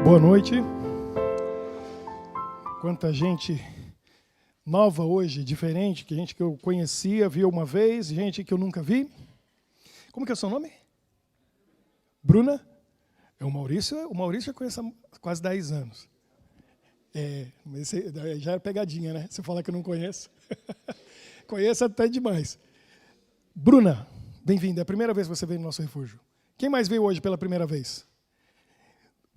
Boa noite. Quanta gente nova hoje, diferente, que gente que eu conhecia, vi uma vez, gente que eu nunca vi. Como que é o seu nome? Bruna? É o Maurício eu conheço há quase 10 anos. Mas já é pegadinha, né? Você falar que eu não conheço. Conheço até demais. Bruna, bem-vinda. É a primeira vez que você veio no nosso refúgio. Quem mais veio hoje pela primeira vez?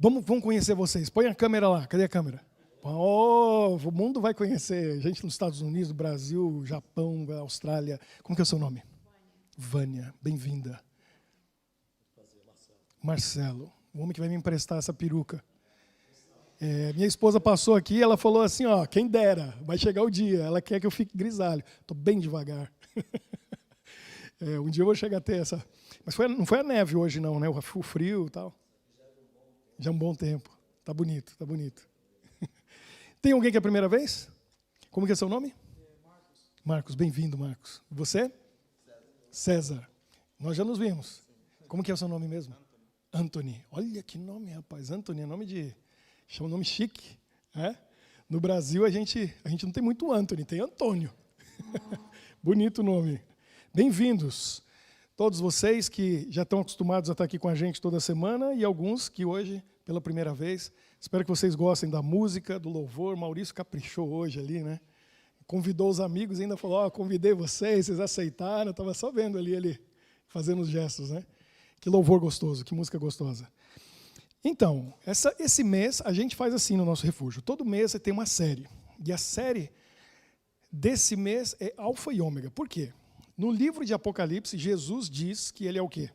Vamos conhecer vocês. Põe a câmera lá. Cadê a câmera? Oh, o mundo vai conhecer. Gente nos Estados Unidos, Brasil, Japão, Austrália. Como que é o seu nome? Vânia. Bem-vinda. Marcelo. O homem que vai me emprestar essa peruca. Minha esposa passou aqui e ela falou assim, ó, quem dera, vai chegar o dia. Ela quer que eu fique grisalho. Estou bem devagar. Um dia eu vou chegar a ter essa... Mas não foi a neve hoje não, né? O frio e tal. Já é um bom tempo. Tá bonito, tá bonito. Tem alguém que é a primeira vez? Como que é seu nome? Marcos. Marcos, bem-vindo, Marcos. Você? César. Nós já nos vimos. Como que é o seu nome mesmo? Anthony. Olha que nome, rapaz. Anthony é nome de... Chama um nome chique. É? No Brasil, a gente não tem muito Anthony, tem Antônio. Bonito nome. Bem-vindos. Todos vocês que já estão acostumados a estar aqui com a gente toda semana e alguns que hoje, pela primeira vez, espero que vocês gostem da música, do louvor. Maurício caprichou hoje ali, né? Convidou os amigos e ainda falou, convidei vocês aceitaram. Eu estava só vendo ali ele fazendo os gestos, né? Que louvor gostoso, que música gostosa. Então, esse mês a gente faz assim no nosso refúgio. Todo mês tem uma série. E a série desse mês é Alfa e Ômega. Por quê? No livro de Apocalipse, Jesus diz que ele é o quê?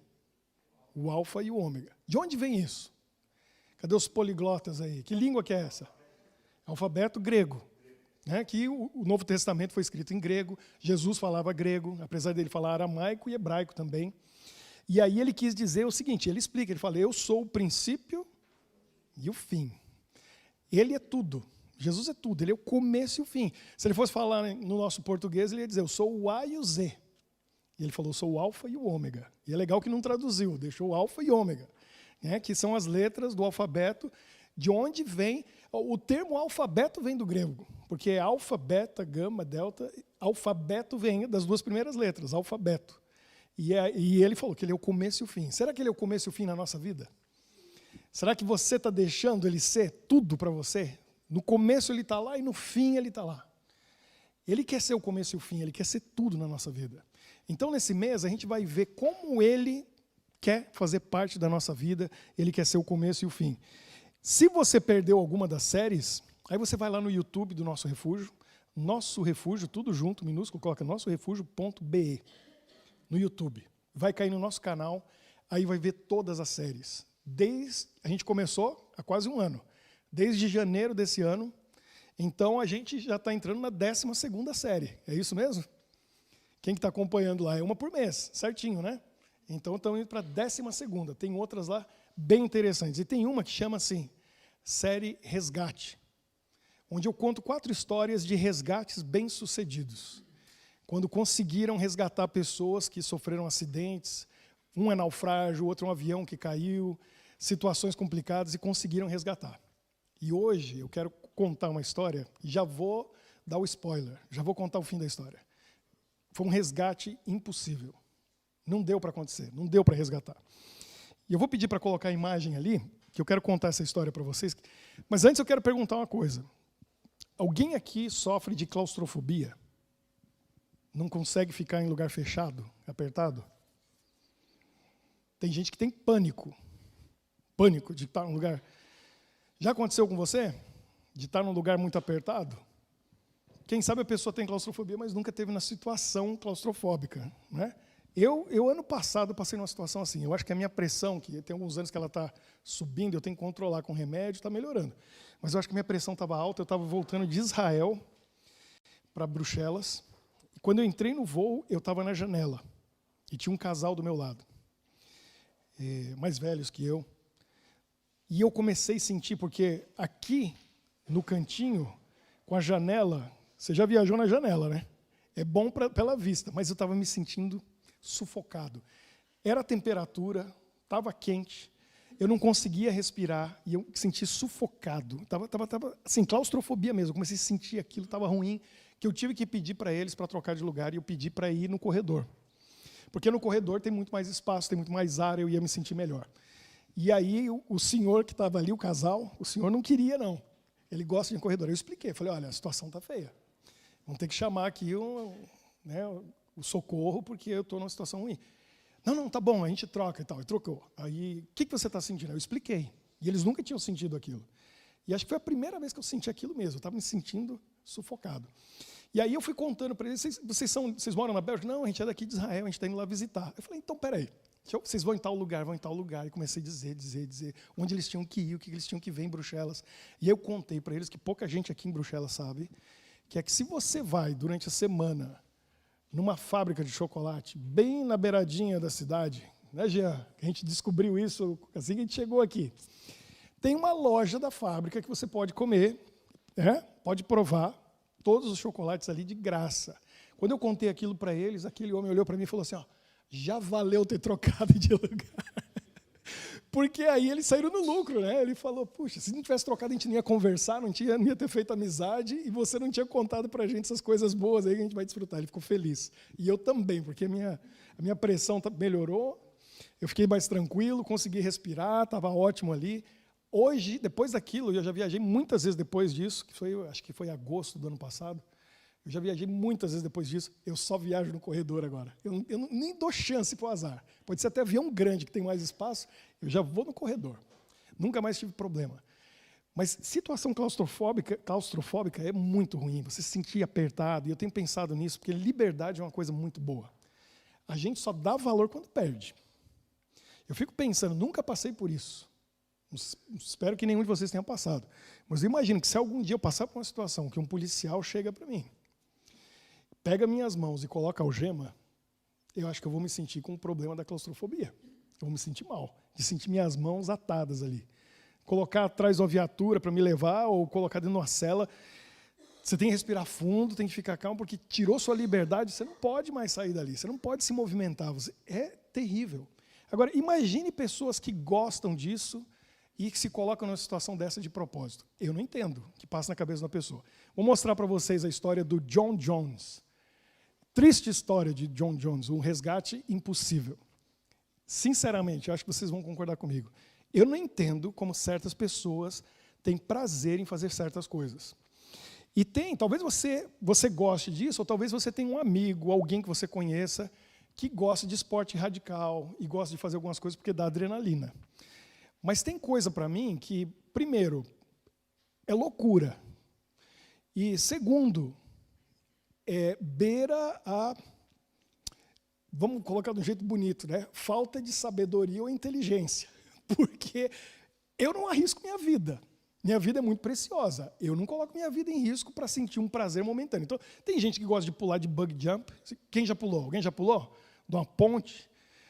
O Alfa e o Ômega. De onde vem isso? Cadê os poliglotas aí? Que língua que é essa? Alfabeto grego. Né? Que o Novo Testamento foi escrito em grego. Jesus falava grego, apesar dele falar aramaico e hebraico também. E aí ele quis dizer o seguinte, ele explica, ele fala, eu sou o princípio e o fim. Ele é tudo. Jesus é tudo, ele é o começo e o fim. Se ele fosse falar no nosso português, ele ia dizer, eu sou o A e o Z. E ele falou, sou o alfa e o ômega. E é legal que não traduziu, deixou o alfa e ômega, né, que são as letras do alfabeto, de onde vem... O termo alfabeto vem do grego, porque é alfa, beta, gama, delta. Alfabeto vem das duas primeiras letras, alfabeto. E ele falou que ele é o começo e o fim. Será que ele é o começo e o fim na nossa vida? Será que você está deixando ele ser tudo para você? No começo ele está lá e no fim ele está lá. Ele quer ser o começo e o fim, ele quer ser tudo na nossa vida. Então, nesse mês, a gente vai ver como ele quer fazer parte da nossa vida, ele quer ser o começo e o fim. Se você perdeu alguma das séries, aí você vai lá no YouTube do Nosso Refúgio, tudo junto, minúsculo, coloca nossorefugio.be no YouTube. Vai cair no nosso canal, aí vai ver todas as séries. A gente começou há quase um ano, desde janeiro desse ano, então a gente já está entrando na 12ª série, é isso mesmo? Quem que está acompanhando lá? É uma por mês, certinho, né? Então estamos indo para a 12ª. Tem outras lá bem interessantes. E tem uma que chama assim, série Resgate, onde eu conto 4 histórias de resgates bem-sucedidos. Quando conseguiram resgatar pessoas que sofreram acidentes, um é naufrágio, o outro é um avião que caiu, situações complicadas e conseguiram resgatar. E hoje eu quero contar uma história, e já vou dar o spoiler, já vou contar o fim da história. Foi um resgate impossível. Não deu para acontecer, não deu para resgatar. E eu vou pedir para colocar a imagem ali, que eu quero contar essa história para vocês. Mas antes eu quero perguntar uma coisa. Alguém aqui sofre de claustrofobia? Não consegue ficar em lugar fechado, apertado? Tem gente que tem pânico. Pânico de estar em um lugar... Já aconteceu com você? De estar num lugar muito apertado? Quem sabe a pessoa tem claustrofobia, mas nunca teve na situação claustrofóbica, né? Eu ano passado, passei numa situação assim. Eu acho que a minha pressão, que tem alguns anos que ela está subindo, eu tenho que controlar com remédio, está melhorando. Mas eu acho que a minha pressão estava alta, eu estava voltando de Israel para Bruxelas. E quando eu entrei no voo, eu estava na janela. E tinha um casal do meu lado, mais velhos que eu. E eu comecei a sentir, porque aqui, no cantinho, com a janela... Você já viajou na janela, né? É bom pela vista, mas eu estava me sentindo sufocado. Era a temperatura, estava quente, eu não conseguia respirar e eu me senti sufocado. Tava assim, claustrofobia mesmo. Eu comecei a sentir aquilo, estava ruim, que eu tive que pedir para eles para trocar de lugar e eu pedi para ir no corredor. Porque no corredor tem muito mais espaço, tem muito mais ar, eu ia me sentir melhor. E aí o senhor que estava ali, o casal, o senhor não queria, não. Ele gosta de corredor. Eu expliquei, falei, olha, a situação está feia. Vamos ter que chamar aqui o socorro, porque eu estou numa situação ruim. Não, tá bom, a gente troca e tal. E trocou. Aí, o que você está sentindo? Eu expliquei. E eles nunca tinham sentido aquilo. E acho que foi a primeira vez que eu senti aquilo mesmo. Eu estava me sentindo sufocado. E aí eu fui contando para eles, vocês moram na Bélgica? Não, a gente é daqui de Israel, a gente está indo lá visitar. Eu falei, então, peraí. Vocês vão em tal lugar, vão em tal lugar. E comecei a dizer, onde eles tinham que ir, o que eles tinham que ver em Bruxelas. E eu contei para eles, que pouca gente aqui em Bruxelas sabe, que é que se você vai, durante a semana, numa fábrica de chocolate, bem na beiradinha da cidade, né, Jean? A gente descobriu isso assim que a gente chegou aqui. Tem uma loja da fábrica que você pode comer, pode provar todos os chocolates ali de graça. Quando eu contei aquilo para eles, aquele homem olhou para mim e falou assim, já valeu ter trocado de lugar. Porque aí eles saíram no lucro, né? Ele falou, puxa, se não tivesse trocado, a gente não ia conversar, não ia ter feito amizade, e você não tinha contado para a gente essas coisas boas aí que a gente vai desfrutar. Ele ficou feliz. E eu também, porque a minha pressão melhorou, eu fiquei mais tranquilo, consegui respirar, estava ótimo ali. Hoje, depois daquilo, eu já viajei muitas vezes depois disso, acho que foi agosto do ano passado, eu já viajei muitas vezes depois disso, eu só viajo no corredor agora. Eu nem dou chance para o azar. Pode ser até avião grande, que tem mais espaço, eu já vou no corredor. Nunca mais tive problema. Mas situação claustrofóbica é muito ruim, você se sentir apertado, e eu tenho pensado nisso, porque liberdade é uma coisa muito boa. A gente só dá valor quando perde. Eu fico pensando, nunca passei por isso. Espero que nenhum de vocês tenha passado. Mas eu imagino que se algum dia eu passar por uma situação que um policial chega para mim, pega minhas mãos e coloca algema, eu acho que eu vou me sentir com o problema da claustrofobia. Eu vou me sentir mal, de sentir minhas mãos atadas ali. Colocar atrás de uma viatura para me levar ou colocar dentro de uma cela, você tem que respirar fundo, tem que ficar calmo, porque tirou sua liberdade, você não pode mais sair dali, você não pode se movimentar. É terrível. Agora, imagine pessoas que gostam disso e que se colocam numa situação dessa de propósito. Eu não entendo o que passa na cabeça de uma pessoa. Vou mostrar para vocês a história do John Jones. Triste história de John Jones, um resgate impossível. Sinceramente, eu acho que vocês vão concordar comigo. Eu não entendo como certas pessoas têm prazer em fazer certas coisas. E talvez você goste disso, ou talvez você tenha um amigo, alguém que você conheça, que gosta de esporte radical e gosta de fazer algumas coisas porque dá adrenalina. Mas tem coisa para mim que, primeiro, é loucura. E, segundo, beira a, vamos colocar de um jeito bonito, né? Falta de sabedoria ou inteligência. Porque eu não arrisco minha vida. Minha vida é muito preciosa. Eu não coloco minha vida em risco para sentir um prazer momentâneo. Então, tem gente que gosta de pular de bug jump. Quem já pulou? Alguém já pulou? De uma ponte,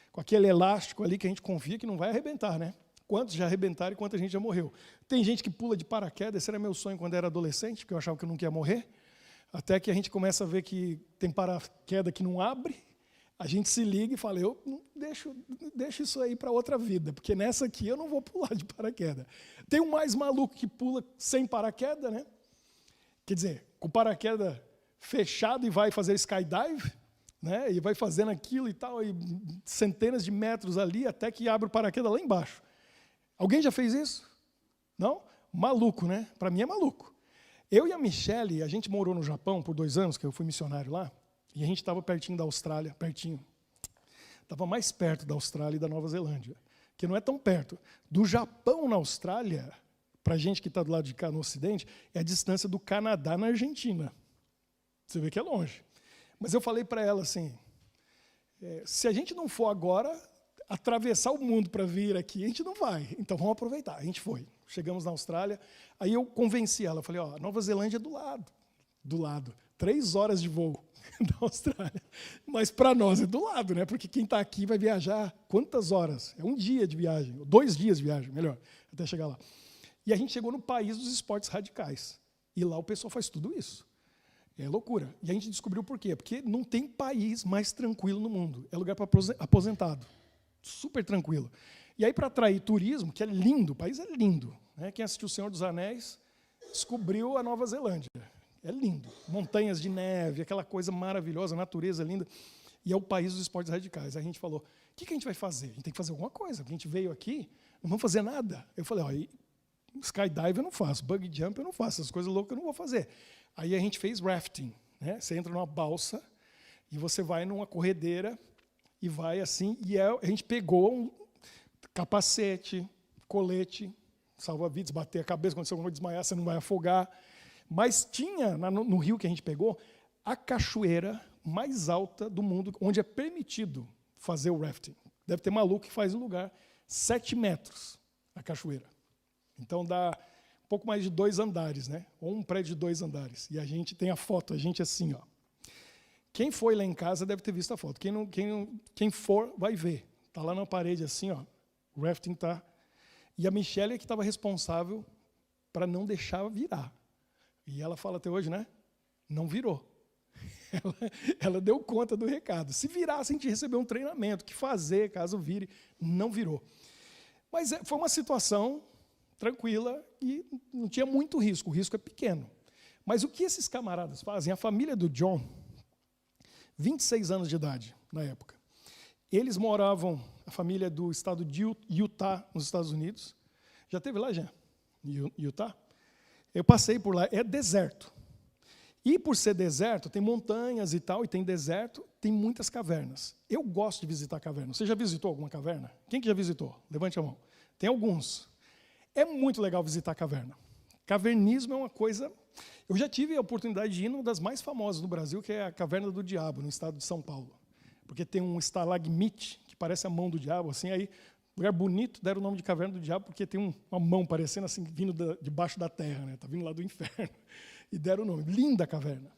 com aquele elástico ali que a gente confia que não vai arrebentar, né? Quantos já arrebentaram e quanta gente já morreu. Tem gente que pula de paraquedas, esse era meu sonho quando eu era adolescente, porque eu achava que eu nunca ia morrer, até que a gente começa a ver que tem paraquedas que não abre, a gente se liga e fala, eu deixo isso aí para outra vida, porque nessa aqui eu não vou pular de paraquedas. Tem um mais maluco que pula sem paraquedas, né? Quer dizer, com o paraquedas fechado e vai fazer skydive, né? E vai fazendo aquilo e tal, e centenas de metros ali, até que abre o paraquedas lá embaixo. Alguém já fez isso? Não? Maluco, né? Para mim é maluco. Eu e a Michelle, a gente morou no Japão por 2 anos, que eu fui missionário lá, e a gente estava pertinho da Austrália, pertinho. Estava mais perto da Austrália e da Nova Zelândia, que não é tão perto. Do Japão na Austrália, para a gente que está do lado de cá no Ocidente, é a distância do Canadá na Argentina. Você vê que é longe. Mas eu falei para ela assim, se a gente não for agora atravessar o mundo para vir aqui, a gente não vai. Então vamos aproveitar. A gente foi. Chegamos na Austrália, aí eu convenci ela, falei, Nova Zelândia é do lado. 3 horas de voo da Austrália. Mas para nós é do lado, né? Porque quem está aqui vai viajar quantas horas? É 1 dia de viagem, 2 dias de viagem, melhor, até chegar lá. E a gente chegou no país dos esportes radicais. E lá o pessoal faz tudo isso. É loucura. E a gente descobriu por quê? Porque não tem país mais tranquilo no mundo. É lugar para aposentado. Super tranquilo. E aí, para atrair turismo, que é lindo, o país é lindo, né? Quem assistiu O Senhor dos Anéis descobriu a Nova Zelândia. É lindo. Montanhas de neve, aquela coisa maravilhosa, natureza linda. E é o país dos esportes radicais. Aí a gente falou, o que a gente vai fazer? A gente tem que fazer alguma coisa, porque a gente veio aqui, não vamos fazer nada. Eu falei, ó, skydive eu não faço, bungee jump eu não faço, essas coisas loucas eu não vou fazer. Aí a gente fez rafting, né? Você entra numa balsa e você vai numa corredeira e vai assim, e a gente pegou um capacete, colete, salva-vidas, bater a cabeça, quando você vai desmaiar, você não vai afogar. Mas tinha, no rio que a gente pegou, a cachoeira mais alta do mundo, onde é permitido fazer o rafting. Deve ter maluco que faz no lugar, 7 metros a cachoeira. Então dá um pouco mais de 2 andares, né? Ou um prédio de 2 andares. E a gente tem a foto, a gente assim, ó. Quem foi lá em casa deve ter visto a foto. Quem for, vai ver. Está lá na parede assim, ó. O rafting está. E a Michelle é que estava responsável para não deixar virar. E ela fala até hoje, né? Não virou. Ela deu conta do recado. Se virasse, a gente recebeu um treinamento. O que fazer caso vire? Não virou. Mas foi uma situação tranquila e não tinha muito risco. O risco é pequeno. Mas o que esses camaradas fazem? A família do John, 26 anos de idade na época, eles moravam, a família do estado de Utah, nos Estados Unidos. Já esteve lá, já? Utah? Eu passei por lá. É deserto. E por ser deserto, tem montanhas e tal, e tem deserto, tem muitas cavernas. Eu gosto de visitar cavernas. Você já visitou alguma caverna? Quem que já visitou? Levante a mão. Tem alguns. É muito legal visitar caverna. Cavernismo é uma coisa... Eu já tive a oportunidade de ir numa das mais famosas no Brasil, que é a Caverna do Diabo, no estado de São Paulo. Porque tem um estalagmite, que parece a mão do diabo, assim, aí, lugar bonito, deram o nome de Caverna do Diabo, porque tem uma mão parecendo assim, vindo debaixo da terra, né? Está vindo lá do inferno. E deram o nome. Linda a caverna.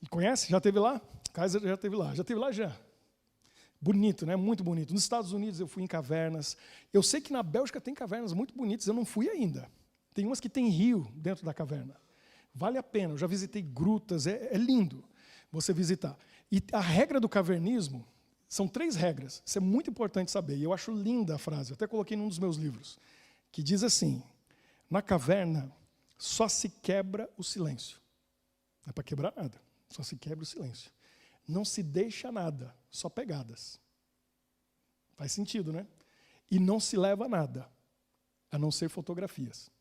E conhece? Já esteve lá? Kaiser já esteve lá. Já esteve lá, já? Bonito, né? Muito bonito. Nos Estados Unidos eu fui em cavernas. Eu sei que na Bélgica tem cavernas muito bonitas, eu não fui ainda. Tem umas que tem rio dentro da caverna. Vale a pena. Eu já visitei grutas, é lindo você visitar. E a regra do cavernismo, são 3 regras. Isso é muito importante saber. E eu acho linda a frase, eu até coloquei num dos meus livros, que diz assim, na caverna só se quebra o silêncio. Não é para quebrar nada, só se quebra o silêncio. Não se deixa nada, só pegadas. Faz sentido, né? E não se leva nada, a não ser fotografias.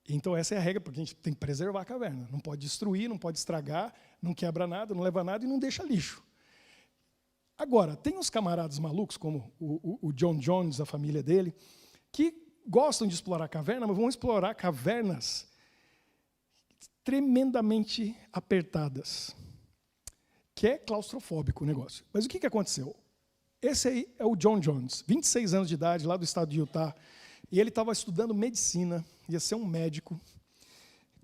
Então essa é a regra, porque a gente tem que preservar a caverna. Não pode destruir, não pode estragar, não quebra nada, não leva nada e não deixa lixo. Agora, tem uns camaradas malucos, como o John Jones, a família dele, que gostam de explorar caverna, mas vão explorar cavernas tremendamente apertadas, que é claustrofóbico o negócio. Mas o que aconteceu? Esse aí é o John Jones, 26 anos de idade, lá do estado de Utah, e ele estava estudando medicina, ia ser um médico,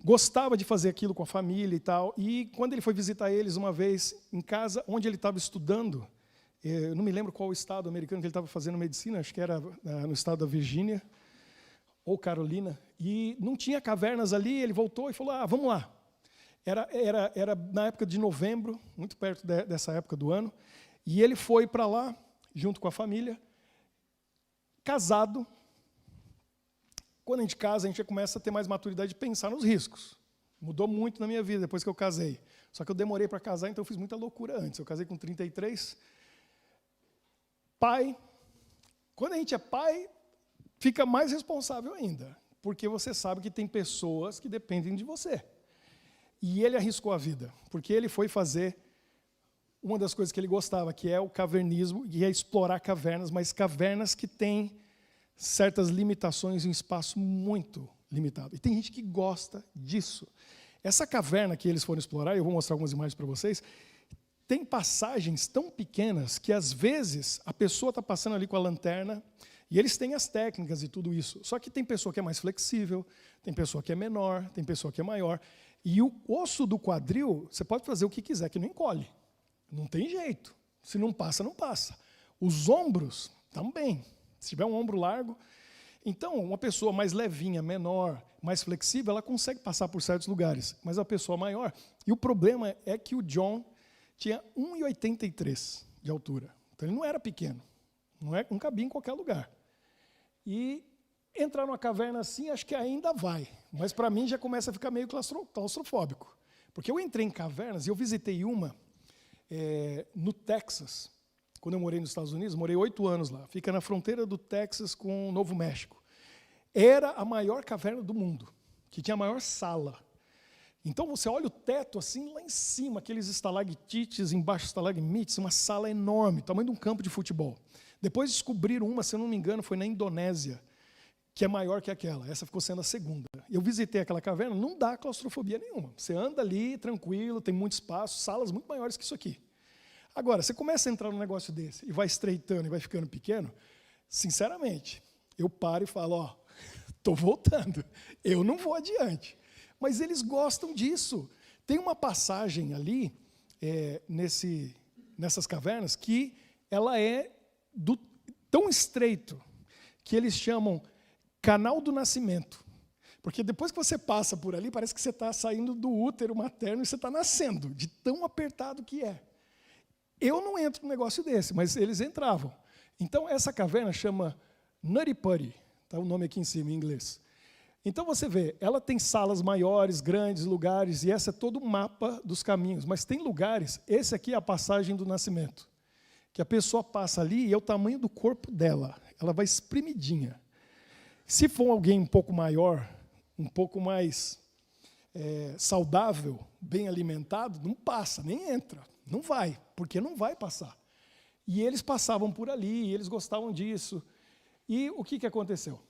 gostava de fazer aquilo com a família e tal, e quando ele foi visitar eles uma vez em casa, onde ele estava estudando, eu não me lembro qual estado americano que ele estava fazendo medicina, acho que era no estado da Virgínia, ou Carolina, e não tinha cavernas ali, ele voltou e falou, vamos lá. Era na época de novembro, muito perto dessa época do ano, e ele foi para lá, junto com a família, casado. Quando a gente casa, a gente já começa a ter mais maturidade de pensar nos riscos. Mudou muito na minha vida depois que eu casei. Só que eu demorei para casar, então eu fiz muita loucura antes. Eu casei com 33. Pai. Quando a gente é pai, fica mais responsável ainda, porque você sabe que tem pessoas que dependem de você. E ele arriscou a vida, porque ele foi fazer uma das coisas que ele gostava, que é o cavernismo, e é explorar cavernas, mas cavernas que têm certas limitações em um espaço muito limitado. E tem gente que gosta disso. Essa caverna que eles foram explorar, eu vou mostrar algumas imagens para vocês, tem passagens tão pequenas que, às vezes, a pessoa está passando ali com a lanterna, e eles têm as técnicas e tudo isso. Só que tem pessoa que é mais flexível, tem pessoa que é menor, tem pessoa que é maior. E o osso do quadril, você pode fazer o que quiser, que não encolhe. Não tem jeito. Se não passa, não passa. Os ombros também. Se tiver um ombro largo. Então, uma pessoa mais levinha, menor, mais flexível, ela consegue passar por certos lugares. Mas a pessoa maior... E o problema é que o John tinha 1,83 de altura. Então, ele não era pequeno. Não cabia em qualquer lugar. E entrar numa caverna assim, acho que ainda vai. Mas para mim já começa a ficar meio claustrofóbico. Porque eu entrei em cavernas e eu visitei uma no Texas. Quando eu morei nos Estados Unidos, morei 8 anos lá. Fica na fronteira do Texas com o Novo México. Era a maior caverna do mundo, que tinha a maior sala. Então você olha o teto assim, lá em cima, aqueles estalactites, embaixo estalagmites, uma sala enorme, tamanho de um campo de futebol. Depois descobriram uma, se eu não me engano, foi na Indonésia, que é maior que aquela. Essa ficou sendo a segunda. Eu visitei aquela caverna, não dá claustrofobia nenhuma. Você anda ali, tranquilo, tem muito espaço, salas muito maiores que isso aqui. Agora, você começa a entrar num negócio desse e vai estreitando e vai ficando pequeno, sinceramente, eu paro e falo, ó, estou voltando, eu não vou adiante. Mas eles gostam disso. Tem uma passagem ali, nessas cavernas, que ela é tão estreito que eles chamam canal do nascimento. Porque depois que você passa por ali, parece que você está saindo do útero materno e você está nascendo, de tão apertado que é. Eu não entro num negócio desse, mas eles entravam. Então, essa caverna chama Nutty Putty, está o nome aqui em cima em inglês. Então, você vê, ela tem salas maiores, grandes, lugares, e essa é todo o mapa dos caminhos. Mas tem lugares, esse aqui é a passagem do nascimento, que a pessoa passa ali e é o tamanho do corpo dela. Ela vai espremidinha. Se for alguém um pouco maior, um pouco mais saudável, bem alimentado, não passa, nem entra. Não vai, porque não vai passar. E eles passavam por ali, e eles gostavam disso. E o que aconteceu?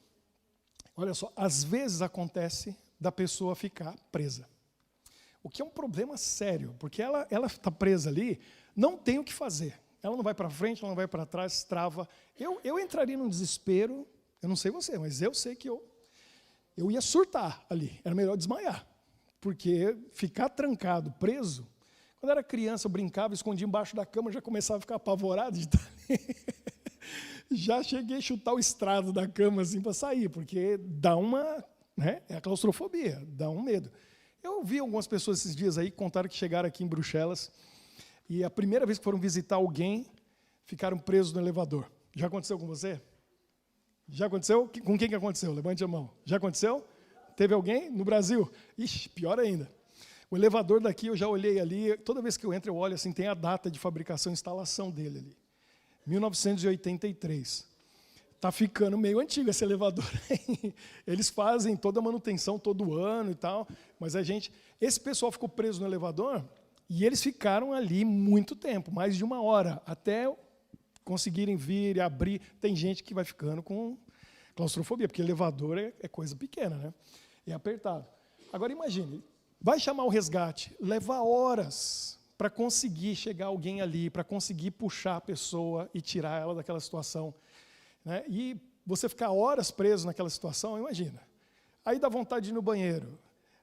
Olha só, às vezes acontece da pessoa ficar presa. O que é um problema sério, porque ela está presa ali, não tem o que fazer. Ela não vai para frente, ela não vai para trás, trava. Eu entraria num desespero, eu não sei você, mas eu sei que eu ia surtar ali. Era melhor desmaiar, porque ficar trancado, preso. Quando eu era criança, eu brincava, escondia embaixo da cama, já começava a ficar apavorado de estar ali. Já cheguei a chutar o estrado da cama assim para sair, porque dá uma, é a claustrofobia, dá um medo. Eu vi algumas pessoas esses dias aí que contaram que chegaram aqui em Bruxelas e a primeira vez que foram visitar alguém, ficaram presos no elevador. Já aconteceu com você? Já aconteceu? Com quem que aconteceu? Levante a mão. Já aconteceu? Teve alguém no Brasil? Ixi, pior ainda. O elevador daqui, eu já olhei ali, toda vez que eu entro, eu olho assim, tem a data de fabricação e instalação dele ali. 1983. Está ficando meio antigo esse elevador aí. Eles fazem toda a manutenção todo ano e tal, mas esse pessoal ficou preso no elevador e eles ficaram ali muito tempo, mais de 1 hora, até conseguirem vir e abrir. Tem gente que vai ficando com claustrofobia, porque elevador é coisa pequena, né? É apertado. Agora imagine, vai chamar o resgate, leva horas para conseguir chegar alguém ali, para conseguir puxar a pessoa e tirar ela daquela situação. Né? E você ficar horas preso naquela situação, imagina. Aí dá vontade de ir no banheiro.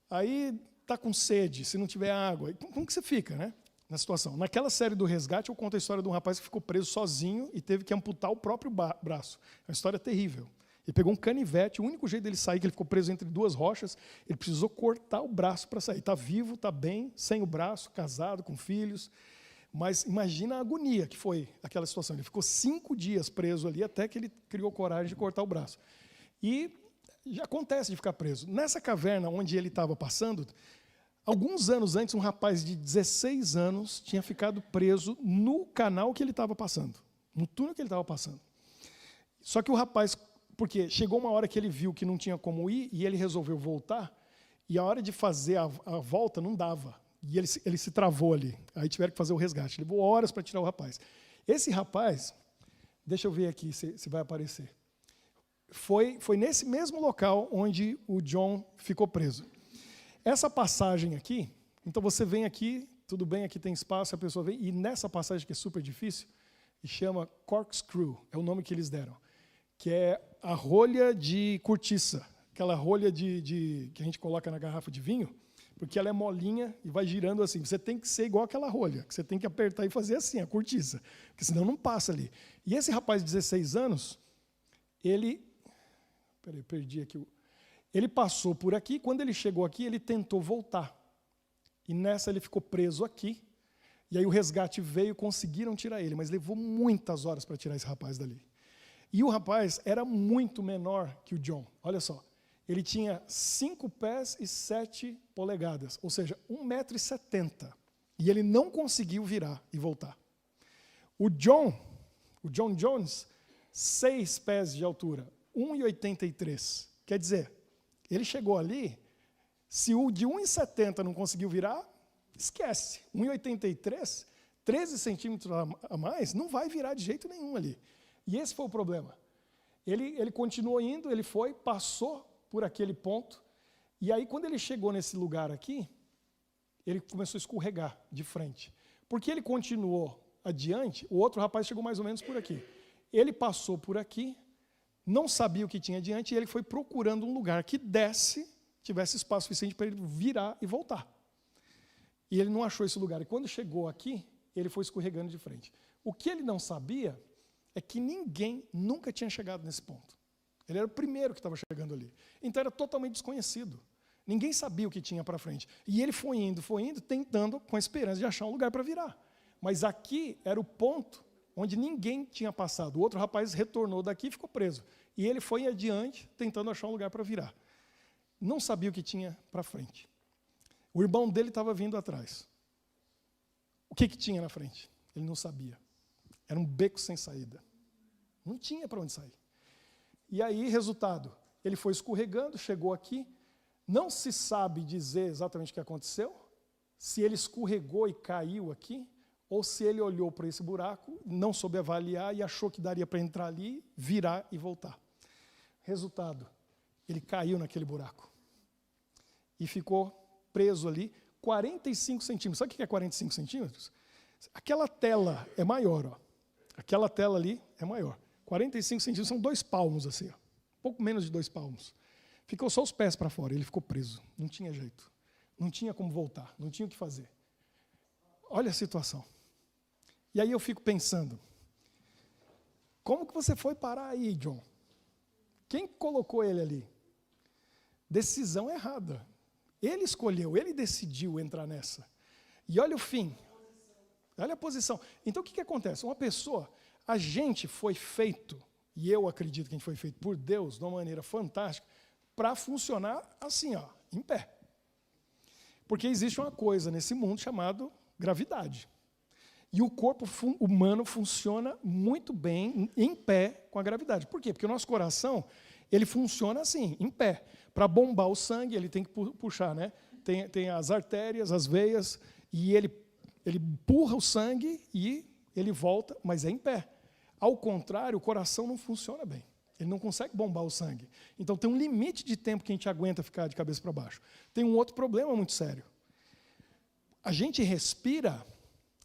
Aí está com sede, se não tiver água. Como que você fica, né? Na situação? Naquela série do Resgate, eu conto a história de um rapaz que ficou preso sozinho e teve que amputar o próprio braço. É uma história terrível. Ele pegou um canivete, o único jeito dele sair, que ele ficou preso entre 2 rochas, ele precisou cortar o braço para sair. Está vivo, está bem, sem o braço, casado, com filhos. Mas imagina a agonia que foi aquela situação. Ele ficou 5 dias preso ali, até que ele criou coragem de cortar o braço. E já acontece de ficar preso. Nessa caverna onde ele estava passando, alguns anos antes, um rapaz de 16 anos tinha ficado preso no canal que ele estava passando, no túnel que ele estava passando. Só que o rapaz... Porque chegou uma hora que ele viu que não tinha como ir e ele resolveu voltar, e a hora de fazer a volta não dava. E ele se travou ali. Aí tiveram que fazer o resgate. Levou horas para tirar o rapaz. Esse rapaz, deixa eu ver aqui se vai aparecer, foi nesse mesmo local onde o John ficou preso. Essa passagem aqui, então você vem aqui, tudo bem, aqui tem espaço, a pessoa vem, e nessa passagem que é super difícil, chama corkscrew, é o nome que eles deram, que é a rolha de cortiça, aquela rolha que a gente coloca na garrafa de vinho, porque ela é molinha e vai girando assim. Você tem que ser igual aquela rolha, que você tem que apertar e fazer assim, a cortiça, porque senão não passa ali. E esse rapaz de 16 anos, peraí, perdi aqui. Ele passou por aqui, quando ele chegou aqui, ele tentou voltar. E nessa ele ficou preso aqui, e aí o resgate veio, conseguiram tirar ele, mas levou muitas horas para tirar esse rapaz dali. E o rapaz era muito menor que o John. Olha só, ele tinha 5 pés e 7 polegadas, ou seja, 1,70 m. E ele não conseguiu virar e voltar. O John Jones, 6 pés de altura, 1,83 m. Quer dizer, ele chegou ali, se o de 1,70 m não conseguiu virar, esquece. 1,83 m, 13 centímetros a mais, não vai virar de jeito nenhum ali. E esse foi o problema. Ele continuou indo, ele foi, passou por aquele ponto, e aí quando ele chegou nesse lugar aqui, ele começou a escorregar de frente. Porque ele continuou adiante, o outro rapaz chegou mais ou menos por aqui. Ele passou por aqui, não sabia o que tinha adiante, e ele foi procurando um lugar que tivesse espaço suficiente para ele virar e voltar. E ele não achou esse lugar. E quando chegou aqui, ele foi escorregando de frente. O que ele não sabia é que ninguém nunca tinha chegado nesse ponto. Ele era o primeiro que estava chegando ali. Então era totalmente desconhecido. Ninguém sabia o que tinha para frente. E ele foi indo, tentando, com a esperança de achar um lugar para virar. Mas aqui era o ponto onde ninguém tinha passado. O outro rapaz retornou daqui e ficou preso. E ele foi adiante, tentando achar um lugar para virar. Não sabia o que tinha para frente. O irmão dele estava vindo atrás. O que tinha na frente? Ele não sabia. Era um beco sem saída. Não tinha para onde sair. E aí, resultado, ele foi escorregando, chegou aqui. Não se sabe dizer exatamente o que aconteceu, se ele escorregou e caiu aqui, ou se ele olhou para esse buraco, não soube avaliar e achou que daria para entrar ali, virar e voltar. Resultado, ele caiu naquele buraco. E ficou preso ali 45 centímetros. Sabe o que é 45 centímetros? Aquela tela é maior, ó. Aquela tela ali é maior. 45 centímetros são 2 palmos, assim, ó. Pouco menos de 2 palmos. Ficou só os pés para fora, ele ficou preso. Não tinha jeito. Não tinha como voltar, não tinha o que fazer. Olha a situação. E aí eu fico pensando, como que você foi parar aí, John? Quem colocou ele ali? Decisão errada. Ele escolheu, ele decidiu entrar nessa. E olha o fim. Olha a posição. Então o que acontece? Uma pessoa, a gente foi feito, e eu acredito que a gente foi feito por Deus de uma maneira fantástica, para funcionar assim, ó, em pé. Porque existe uma coisa nesse mundo chamada gravidade. E o corpo humano funciona muito bem em pé com a gravidade. Por quê? Porque o nosso coração, ele funciona assim, em pé. Para bombar o sangue, ele tem que puxar, né? Tem as artérias, as veias, e ele empurra o sangue e ele volta, mas é em pé. Ao contrário, o coração não funciona bem. Ele não consegue bombar o sangue. Então tem um limite de tempo que a gente aguenta ficar de cabeça para baixo. Tem um outro problema muito sério. A gente respira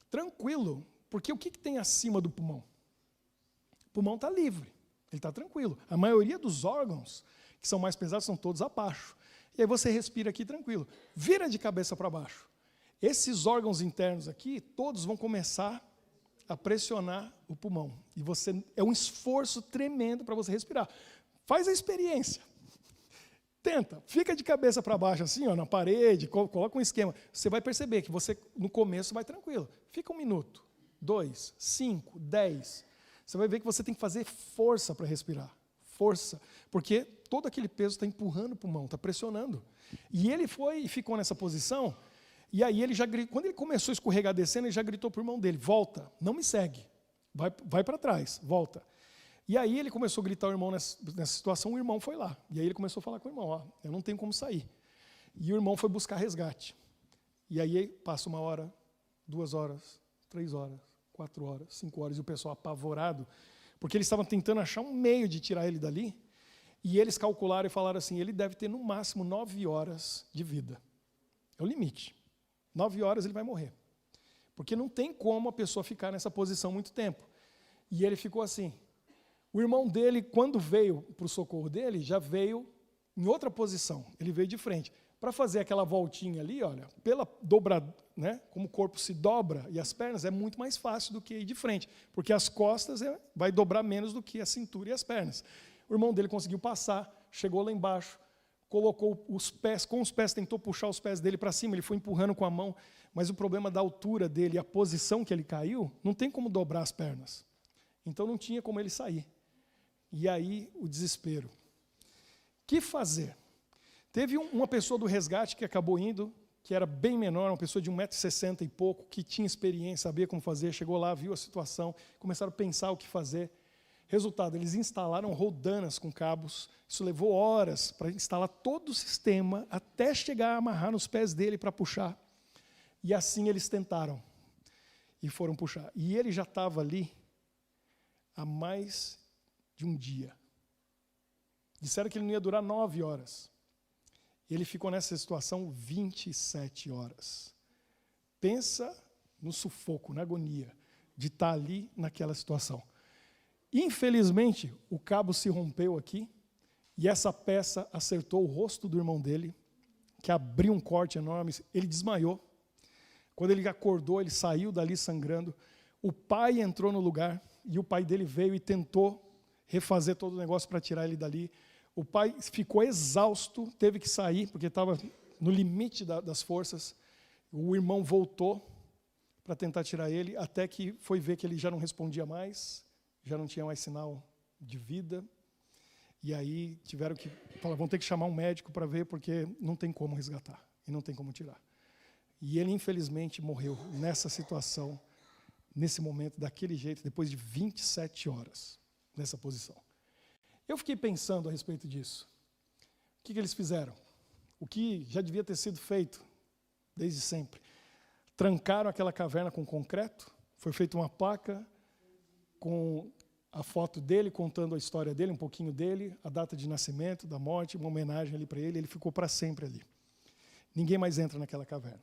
tranquilo, porque o que tem acima do pulmão? O pulmão está livre, ele está tranquilo. A maioria dos órgãos que são mais pesados são todos abaixo. E aí você respira aqui tranquilo. Vira de cabeça para baixo. Esses órgãos internos aqui, todos vão começar a pressionar o pulmão. E é um esforço tremendo para você respirar. Faz a experiência. Tenta, fica de cabeça para baixo assim, ó, na parede, coloca um esquema. Você vai perceber que você, no começo, vai tranquilo. Fica 1 minuto, 2, 5, 10. Você vai ver que você tem que fazer força para respirar. Força. Porque todo aquele peso está empurrando o pulmão, está pressionando. E ele foi e ficou nessa posição. E aí ele já gritou, quando ele começou a escorregar descendo, ele já gritou para o irmão dele, volta, não me segue, vai para trás, volta. E aí ele começou a gritar ao irmão nessa situação, o irmão foi lá. E aí ele começou a falar com o irmão, ó, eu não tenho como sair. E o irmão foi buscar resgate. E aí passa 1 hora, 2 horas, 3 horas, 4 horas, 5 horas, e o pessoal apavorado, porque eles estavam tentando achar um meio de tirar ele dali, e eles calcularam e falaram assim, ele deve ter no máximo 9 horas de vida. É o limite. 9 horas ele vai morrer. Porque não tem como a pessoa ficar nessa posição muito tempo. E ele ficou assim. O irmão dele, quando veio para o socorro dele, já veio em outra posição. Ele veio de frente. Para fazer aquela voltinha ali, olha, pela dobrada, né, como o corpo se dobra e as pernas, é muito mais fácil do que ir de frente. Porque as costas vai dobrar menos do que a cintura e as pernas. O irmão dele conseguiu passar, chegou lá embaixo, colocou os pés, com os pés, tentou puxar os pés dele para cima, ele foi empurrando com a mão, mas o problema da altura dele, a posição que ele caiu, não tem como dobrar as pernas. Então não tinha como ele sair. E aí o desespero. O que fazer? Teve uma pessoa do resgate que acabou indo, que era bem menor, uma pessoa de 1,60 m e pouco, que tinha experiência, sabia como fazer, chegou lá, viu a situação, começaram a pensar o que fazer. Resultado, eles instalaram roldanas com cabos, isso levou horas para instalar todo o sistema, até chegar a amarrar nos pés dele para puxar. E assim eles tentaram, e foram puxar. E ele já estava ali há mais de um dia. Disseram que ele não ia durar 9 horas. Ele ficou nessa situação 27 horas. Pensa no sufoco, na agonia, de estar ali naquela situação. Infelizmente, o cabo se rompeu aqui, e essa peça acertou o rosto do irmão dele, que abriu um corte enorme, ele desmaiou. Quando ele acordou, ele saiu dali sangrando. O pai entrou no lugar, e o pai dele veio e tentou refazer todo o negócio para tirar ele dali. O pai ficou exausto, teve que sair, porque estava no limite das forças. O irmão voltou para tentar tirar ele, até que foi ver que ele já não respondia mais, já não tinha mais sinal de vida. E aí tiveram que falar, vão ter que chamar um médico para ver, porque não tem como resgatar, e não tem como tirar. E ele, infelizmente, morreu nessa situação, nesse momento, daquele jeito, depois de 27 horas, nessa posição. Eu fiquei pensando a respeito disso. O que eles fizeram? O que já devia ter sido feito desde sempre. Trancaram aquela caverna com concreto, foi feita uma placa com a foto dele, contando a história dele, um pouquinho dele, a data de nascimento, da morte, uma homenagem ali para ele, ele ficou para sempre ali. Ninguém mais entra naquela caverna.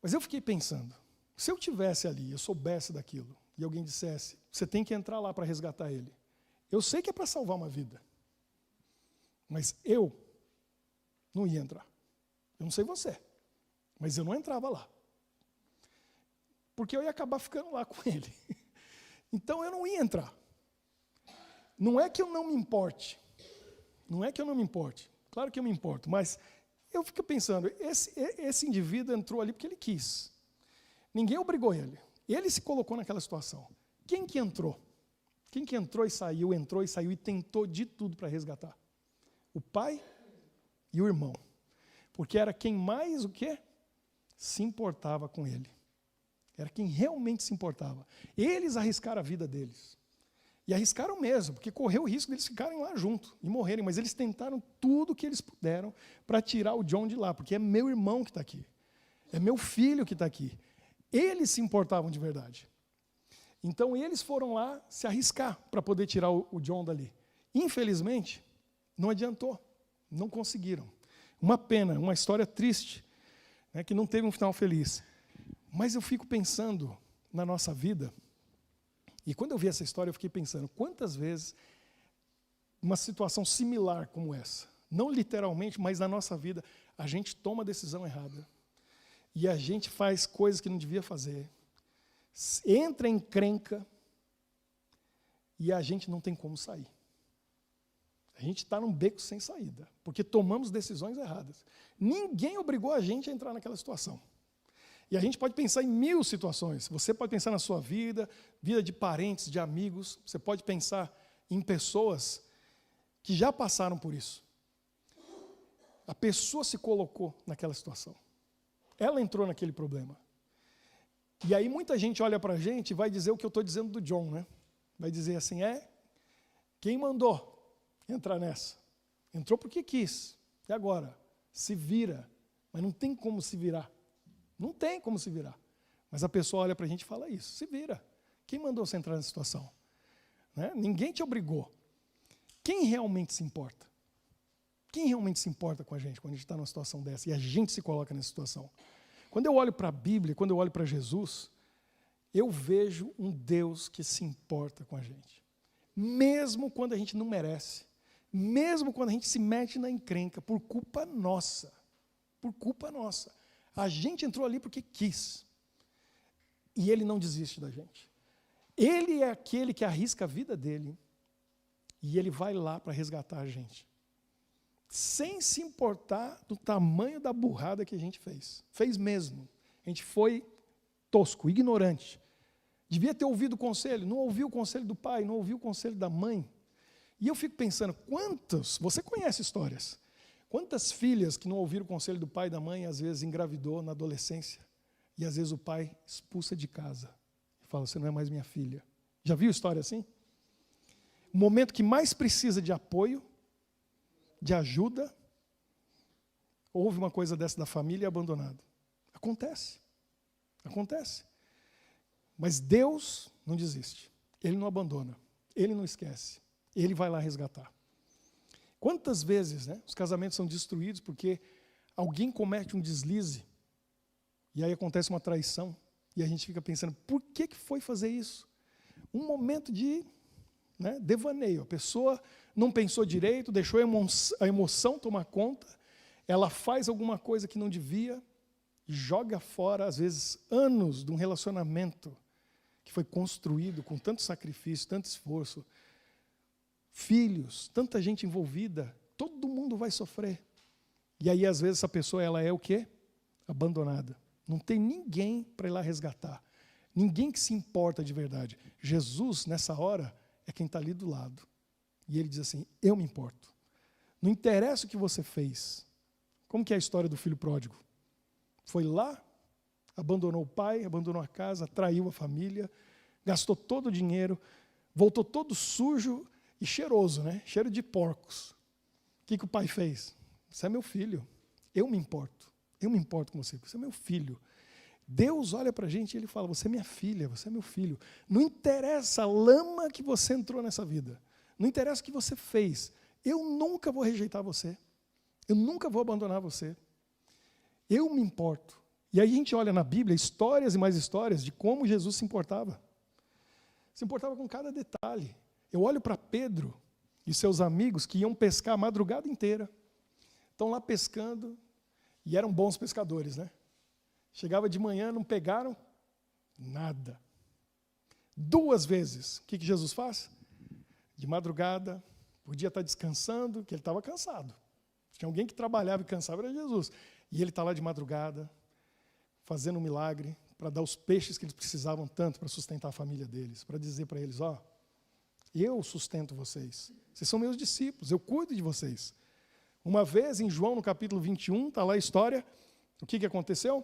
Mas eu fiquei pensando, se eu estivesse ali, eu soubesse daquilo, e alguém dissesse, você tem que entrar lá para resgatar ele. Eu sei que é para salvar uma vida, mas eu não ia entrar. Eu não sei você, mas eu não entrava lá. Porque eu ia acabar ficando lá com ele. Então eu não ia entrar. Não é que eu não me importe. Não é que eu não me importe. Claro que eu me importo, mas eu fico pensando, esse indivíduo entrou ali porque ele quis. Ninguém obrigou ele. Ele se colocou naquela situação. Quem que entrou? Quem que entrou e saiu e tentou de tudo para resgatar? O pai e o irmão. Porque era quem mais o quê? Se importava com ele. Era quem realmente se importava. Eles arriscaram a vida deles. E arriscaram mesmo, porque correu o risco deles ficarem lá junto e morrerem. Mas eles tentaram tudo o que eles puderam para tirar o John de lá, porque é meu irmão que está aqui. É meu filho que está aqui. Eles se importavam de verdade. Então eles foram lá se arriscar para poder tirar o John dali. Infelizmente, não adiantou. Não conseguiram. Uma pena, uma história triste, né, que não teve um final feliz. Mas eu fico pensando na nossa vida, e quando eu vi essa história, eu fiquei pensando, quantas vezes uma situação similar como essa, não literalmente, mas na nossa vida, a gente toma a decisão errada, e a gente faz coisas que não devia fazer, entra em encrenca, e a gente não tem como sair. A gente está num beco sem saída, porque tomamos decisões erradas. Ninguém obrigou a gente a entrar naquela situação. E a gente pode pensar em 1000 situações. Você pode pensar na sua vida, vida de parentes, de amigos. Você pode pensar em pessoas que já passaram por isso. A pessoa se colocou naquela situação. Ela entrou naquele problema. E aí muita gente olha para a gente e vai dizer o que eu estou dizendo do John, né? Vai dizer assim, quem mandou entrar nessa? Entrou porque quis. E agora? Se vira. Mas não tem como se virar. Não tem como se virar. Mas a pessoa olha para a gente e fala isso. Se vira. Quem mandou você entrar nessa situação? Né? Ninguém te obrigou. Quem realmente se importa? Quem realmente se importa com a gente quando a gente está numa situação dessa e a gente se coloca nessa situação? Quando eu olho para a Bíblia, quando eu olho para Jesus, eu vejo um Deus que se importa com a gente. Mesmo quando a gente não merece. Mesmo quando a gente se mete na encrenca por culpa nossa. Por culpa nossa. A gente entrou ali porque quis. E Ele não desiste da gente. Ele é aquele que arrisca a vida dele. E Ele vai lá para resgatar a gente. Sem se importar do tamanho da burrada que a gente fez. Fez mesmo. A gente foi tosco, ignorante. Devia ter ouvido o conselho. Não ouviu o conselho do pai, não ouviu o conselho da mãe. E eu fico pensando, você conhece histórias, quantas filhas que não ouviram o conselho do pai e da mãe, às vezes engravidou na adolescência, e às vezes o pai expulsa de casa, e fala, você não é mais minha filha. Já viu história assim? O momento que mais precisa de apoio, de ajuda, houve uma coisa dessa da família e é abandonado. Acontece. Mas Deus não desiste. Ele não abandona. Ele não esquece. Ele vai lá resgatar. Quantas vezes, os casamentos são destruídos porque alguém comete um deslize e aí acontece uma traição e a gente fica pensando, por que foi fazer isso? Um momento de devaneio. A pessoa não pensou direito, deixou a emoção tomar conta, ela faz alguma coisa que não devia, joga fora, às vezes, anos de um relacionamento que foi construído com tanto sacrifício, tanto esforço, filhos, tanta gente envolvida, todo mundo vai sofrer. E aí, às vezes, essa pessoa ela é o quê? Abandonada. Não tem ninguém para ir lá resgatar. Ninguém que se importa de verdade. Jesus, nessa hora, é quem está ali do lado. E ele diz assim, eu me importo. Não interessa o que você fez. Como que é a história do filho pródigo? Foi lá, abandonou o pai, abandonou a casa, traiu a família, gastou todo o dinheiro, voltou todo sujo e cheiroso, cheiro de porcos. O que o pai fez? Você é meu filho, eu me importo com você é meu filho. Deus olha para a gente e Ele fala, você é minha filha, você é meu filho. Não interessa a lama que você entrou nessa vida, não interessa o que você fez, eu nunca vou rejeitar você, eu nunca vou abandonar você, eu me importo. E aí a gente olha na Bíblia histórias e mais histórias de como Jesus se importava com cada detalhe. Eu olho para Pedro e seus amigos que iam pescar a madrugada inteira, estão lá pescando, e eram bons pescadores, Chegava de manhã, não pegaram nada. 2 vezes, o que Jesus faz? De madrugada, podia estar descansando, que ele estava cansado. Tinha alguém que trabalhava e cansava, era Jesus. E ele está lá de madrugada, fazendo um milagre, para dar os peixes que eles precisavam tanto para sustentar a família deles, para dizer para eles, eu sustento vocês são meus discípulos, eu cuido de vocês. Uma vez, em João, no capítulo 21, está lá a história, o que aconteceu?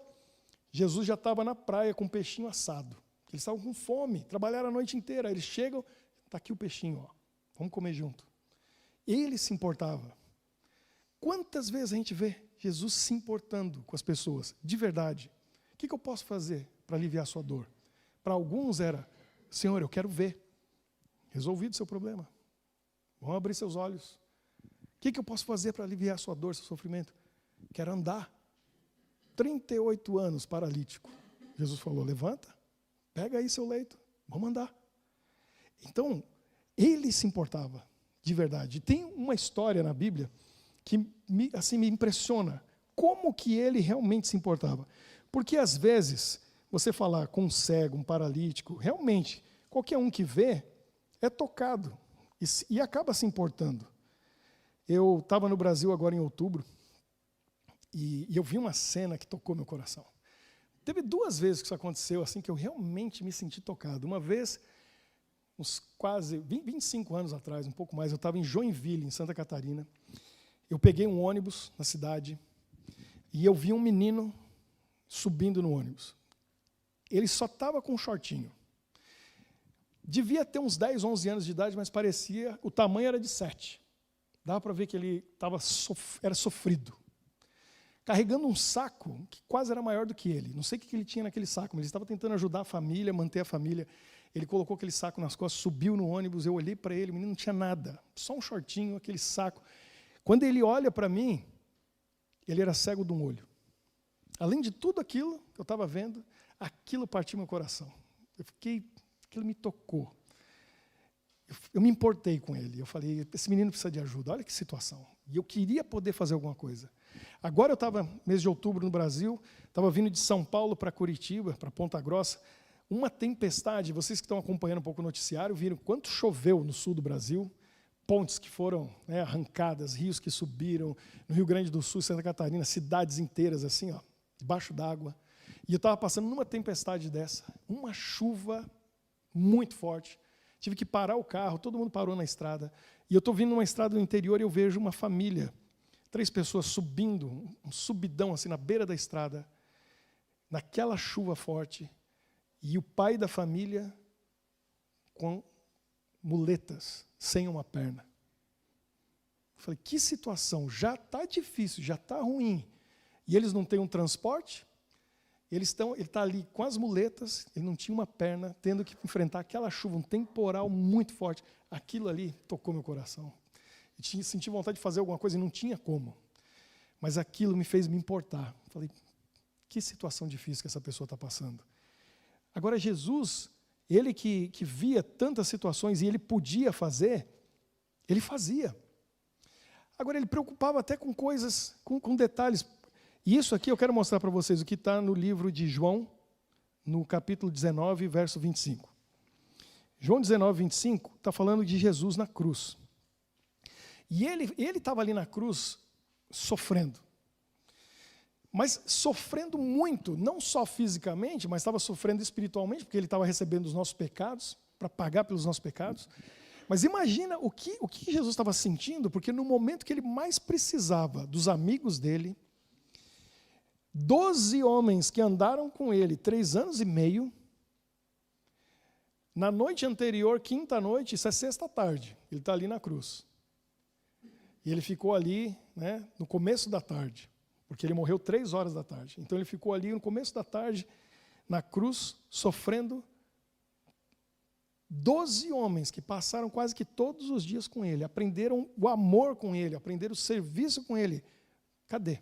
Jesus já estava na praia com um peixinho assado. Eles estavam com fome, trabalharam a noite inteira. Eles chegam, está aqui o peixinho, vamos comer junto. Ele se importava. Quantas vezes a gente vê Jesus se importando com as pessoas, de verdade? O que eu posso fazer para aliviar a sua dor? Para alguns era, Senhor, eu quero ver. Resolvido o seu problema. Vamos abrir seus olhos. O que eu posso fazer para aliviar a sua dor, seu sofrimento? Quero andar. 38 anos paralítico. Jesus falou, levanta, pega aí seu leito, vamos andar. Então, ele se importava, de verdade. E tem uma história na Bíblia que me impressiona, como que ele realmente se importava. Porque às vezes, você falar com um cego, um paralítico, realmente, qualquer um que vê, é tocado e acaba se importando. Eu estava no Brasil agora em outubro, e eu vi uma cena que tocou meu coração. Teve 2 vezes que isso aconteceu, assim, que eu realmente me senti tocado. Uma vez, uns quase 25 anos atrás, um pouco mais, eu estava em Joinville, em Santa Catarina. Eu peguei um ônibus na cidade e eu vi um menino subindo no ônibus. Ele só estava com um shortinho. Devia ter uns 10, 11 anos de idade, mas parecia, o tamanho era de 7. Dava para ver que ele era sofrido. Carregando um saco que quase era maior do que ele. Não sei o que ele tinha naquele saco, mas ele estava tentando ajudar a família, manter a família. Ele colocou aquele saco nas costas, subiu no ônibus, eu olhei para ele, o menino não tinha nada, só um shortinho, aquele saco. Quando ele olha para mim, ele era cego de um olho. Além de tudo aquilo que eu estava vendo, aquilo partiu meu coração. Aquilo me tocou. Eu me importei com ele. Eu falei, esse menino precisa de ajuda, olha que situação. E eu queria poder fazer alguma coisa. Agora eu estava, mês de outubro, no Brasil, estava vindo de São Paulo para Curitiba, para Ponta Grossa, uma tempestade. Vocês que estão acompanhando um pouco o noticiário, viram quanto choveu no sul do Brasil, pontes que foram arrancadas, rios que subiram, no Rio Grande do Sul, Santa Catarina, cidades inteiras assim, debaixo d'água. E eu estava passando numa tempestade dessa, uma chuva muito forte. tive que parar o carro, todo mundo parou na estrada. E eu estou vindo numa estrada no interior e eu vejo uma família, 3 pessoas subindo, um subidão assim na beira da estrada, naquela chuva forte, e o pai da família com muletas, sem uma perna. Eu falei, que situação, já está difícil, já está ruim. E eles não têm um transporte, ele está ali com as muletas, ele não tinha uma perna, tendo que enfrentar aquela chuva, um temporal muito forte. Aquilo ali tocou meu coração. Eu senti vontade de fazer alguma coisa e não tinha como. Mas aquilo me fez me importar. Falei, que situação difícil que essa pessoa está passando. Agora, Jesus, ele que via tantas situações e ele podia fazer, ele fazia. Agora, ele preocupava até com coisas, com detalhes. E isso aqui eu quero mostrar para vocês o que está no livro de João, no capítulo 19, verso 25. João 19, 25 está falando de Jesus na cruz. E ele estava ali na cruz sofrendo. Mas sofrendo muito, não só fisicamente, mas estava sofrendo espiritualmente, porque ele estava recebendo os nossos pecados, para pagar pelos nossos pecados. Mas imagina o que Jesus estava sentindo, porque no momento que ele mais precisava dos amigos dele, 12 homens que andaram com ele 3 anos e meio, na noite anterior, quinta noite, isso é sexta tarde, ele está ali na cruz. E ele ficou ali, né, no começo da tarde, porque ele morreu 3 horas da tarde. Então ele ficou ali no começo da tarde, na cruz, sofrendo. 12 homens que passaram quase que todos os dias com ele, aprenderam o amor com ele, aprenderam o serviço com ele. Cadê?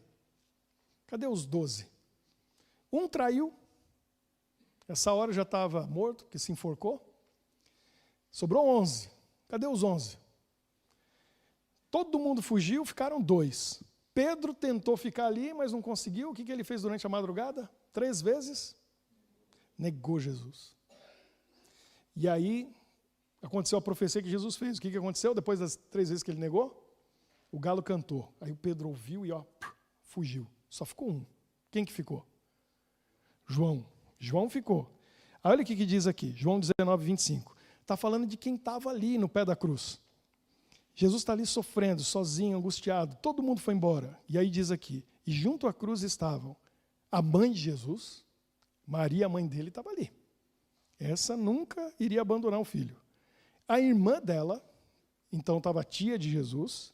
Cadê os 12? Um traiu, essa hora já estava morto, porque se enforcou. Sobrou 11. Cadê os 11? Todo mundo fugiu, ficaram 2. Pedro tentou ficar ali, mas não conseguiu. O que ele fez durante a madrugada? 3 vezes. Negou Jesus. E aí, aconteceu a profecia que Jesus fez. O que aconteceu depois das 3 vezes que ele negou? O galo cantou. Aí o Pedro ouviu e fugiu. Só ficou um. Quem que ficou? João. João ficou. Aí olha o que diz aqui, João 19, 25. Está falando de quem estava ali no pé da cruz. Jesus está ali sofrendo, sozinho, angustiado. Todo mundo foi embora. E aí diz aqui, e junto à cruz estavam a mãe de Jesus, Maria, a mãe dele, estava ali. Essa nunca iria abandonar o filho. A irmã dela, então estava a tia de Jesus,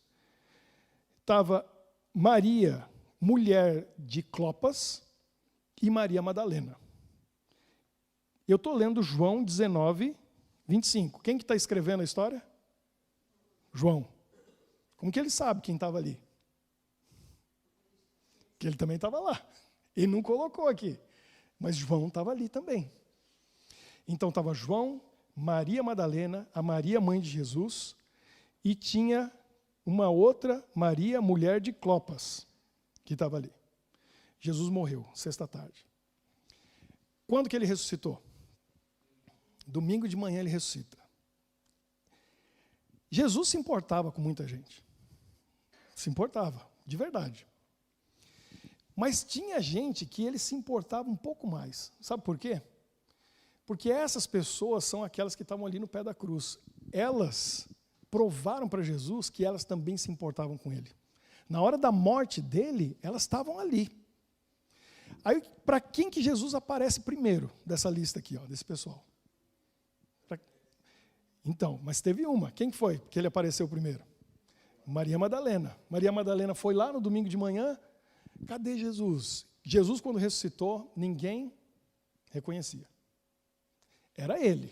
estava Maria, mulher de Clopas, e Maria Madalena. Eu estou lendo João 19, 25. Quem que está escrevendo a história? João. Como que ele sabe quem estava ali? Que ele também estava lá. Ele não colocou aqui. Mas João estava ali também. Então estava João, Maria Madalena, a Maria, mãe de Jesus, e tinha uma outra Maria, mulher de Clopas, que estava ali. Jesus morreu, sexta tarde. Quando que ele ressuscitou? Domingo de manhã ele ressuscita. Jesus se importava com muita gente. Se importava, de verdade. Mas tinha gente que ele se importava um pouco mais. Sabe por quê? Porque essas pessoas são aquelas que estavam ali no pé da cruz. Elas provaram para Jesus que elas também se importavam com ele. Na hora da morte dele, elas estavam ali. Aí, para quem que Jesus aparece primeiro dessa lista aqui, desse pessoal? Então, mas teve uma. Quem foi que ele apareceu primeiro? Maria Madalena. Maria Madalena foi lá no domingo de manhã. Cadê Jesus? Jesus, quando ressuscitou, ninguém reconhecia. Era ele.